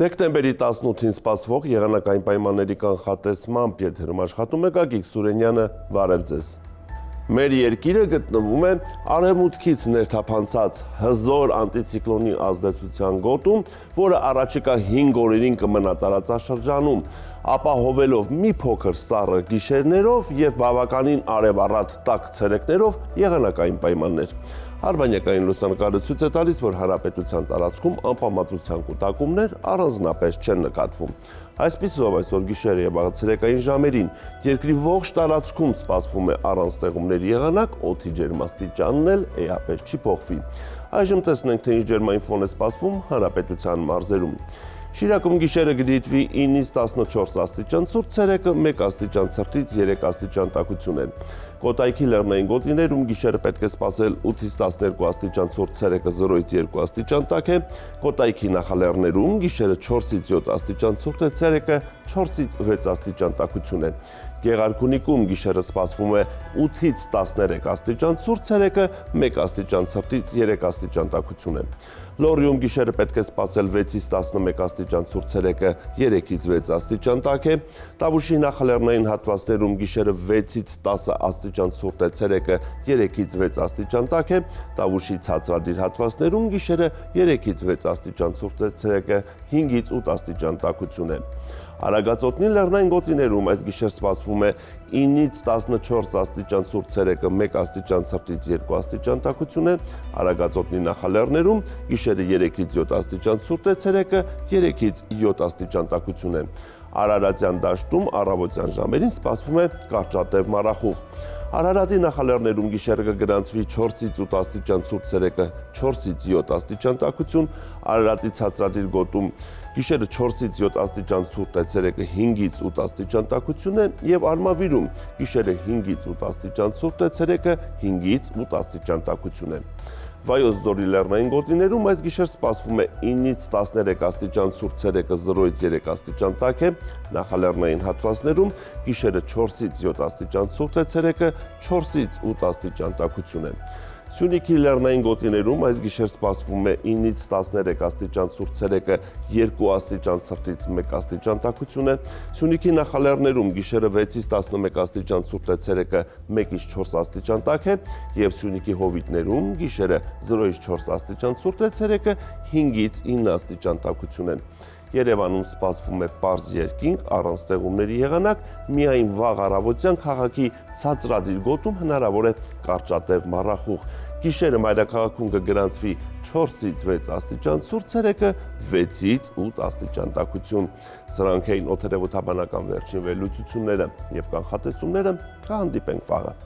Դեկտեմբերի 18-ին սպասվող եղանակային պայմանների կանխատեսմամբ եթերում աշխատում է Գագիկ Սուրենյանը, բարև ձեզ։ Մեր երկիրը գտնվում է արևմուտքից ներթափանցած հզոր անտիցիկլոնի ազդեցության գոտում, որը առաջիկա 5 օրերին կմնա տարածաշրջանում, ապահովելով մի փոքր սառը գիշերներով եւ բավականին արևառատ տաք ցերեկներով եղանակային պայմաններ։ Արբանյակային լուսանկարը ցույց է տալիս, որ հանրապետության տարածքում անպամատության կուտակումներ առանձնապես չեն նկատվում։ Այսպիսով այսօր գիշերը եւ ցերեկային ժամերին երկրի ողջ տարածքում սպասվում է առանց ստեղումների եղանակ, օդի ջերմաստիճանն էլ էապես չի փոխվի։ Այժմ տեսնենք, թե ինչ ջերմային ֆոն է սպասվում հանրապետության մարզերում։ Շիրակում գիշերը կդիտվի 9-ից 14 աստիճան ցուրտ, ցերեկը 1 աստիճան ցրտից 3 աստիճան տաքություն է։ Կոտայքի լեռնային գոտիներում գիշերը պետք է սպասել 8-ից 12 աստիճան ցուրտ, ցերեկը 0-ից 2 աստիճան տաք է։ Կոտայքի նախալեռներում գիշերը 4-ից 7 աստիճան ցուրտ է, ցերեկը 4-ից 6 աստիճան տաքություն է։ Գեղարքունիքում գիշերը սպասվում է 8-ից 13 աստիճան ցուրտ, ցերեկը 1 աստիճան ցրտից 3 աստիճան տաքություն է։ Լոռիում գիշերը պետք է սպասել 6-ից 11 աստիճան ցուրտ, ցերեկը 3-ից 6 աստիճան տաք է։ Տավուշի նախալեռնային հատվածներում գիշերը 6-ից 10 աստիճան ցուրտ է, ցերեկը 3-ից 6 աստիճան տաք է։ Տավուշի ցածրադիր հատվածներում գիշերը 3-ից 6 աստիճան ցուրտ է, ցերեկը 5-ից 8 աստիճան տաքություն է։ Արագածոտնի լեռնային գոտիներում այս գիշեր սպասվում է 9-ից 14 աստիճան ցուրտ, ցերեկը 1 աստիճան ցրտից 2 աստիճան տաքություն է։ Արագածոտնի նախալեռներում գիշերը 3-ից 7 աստիճան ցուրտ է, ցերեկը 3-ից 7 աստիճան տաքություն է։ Արարատյան դաշտում առավոտյան ժամերին սպասվում է կարճատև մառախուղ։ Արարատի նախալեռներում գիշերը կգրանցվի 4-ից 8 աստիճան ցուրտ, ցերեկը 4-ից 7 աստիճան տաքություն։ Արարատի ցածրադիր գոտում գիշերը 4-ից 7 աստիճան ցուրտ է, ցերեկը 5-ից 8 աստիճան տաքություն է եւ Արմավիրում գիշերը 5-ից 8 աստիճան ցուրտ է, ցերեկը 5-ից 8 աստիճան տաքություն է։ Վայոց ձորի լեռնային գոտիներում այս գիշեր սպասվում է 9-ից 13 աստիճան ցուրտ, ցերեկը 0-ից 3 աստիճան տաք է։ Նախալեռնային հատվածներում գիշերը 4-ից 7 աստիճան ցուրտ է, ցերեկը 4-ից 8 աստիճան տաքություն է։ Սյունիքի լեռնային գոտիներում այս գիշեր սպասվում է 9-ից 13 աստիճան ցուրտ, ցերեկը 2 աստիճան ցրտից 1 աստիճան տաքություն է։ Սյունիքի նախալեռներում գիշերը 6-ից 11 աստիճան ցուրտ է, ցերեկը 1-ից 4 աստիճան տաք է, եւ Սյունիքի հովիտներում գիշերը 0-ից 4 աստիճան ցուրտ է, ցերեկը 5-ից 9 աստիճան տաքություն է։ Երևանում սպասվում է պարզ երկինք առանց ստեղումների եղանակ, միայն վաղ առավոտյան քաղաքի ցածրադիր գոտում հնարավոր է կարճատև մառախուղ։ Գիշերը մայրաքաղաքում կգրանցվի 4-ից 6 աստիճան ցուրտ, ցերեկը 6-ից 8 աստիճան տաքություն։ Սրանք էին օդերևութաբանական վերջին վերլուծությունները եւ կանխատեսումները, կհանդիպենք վաղը։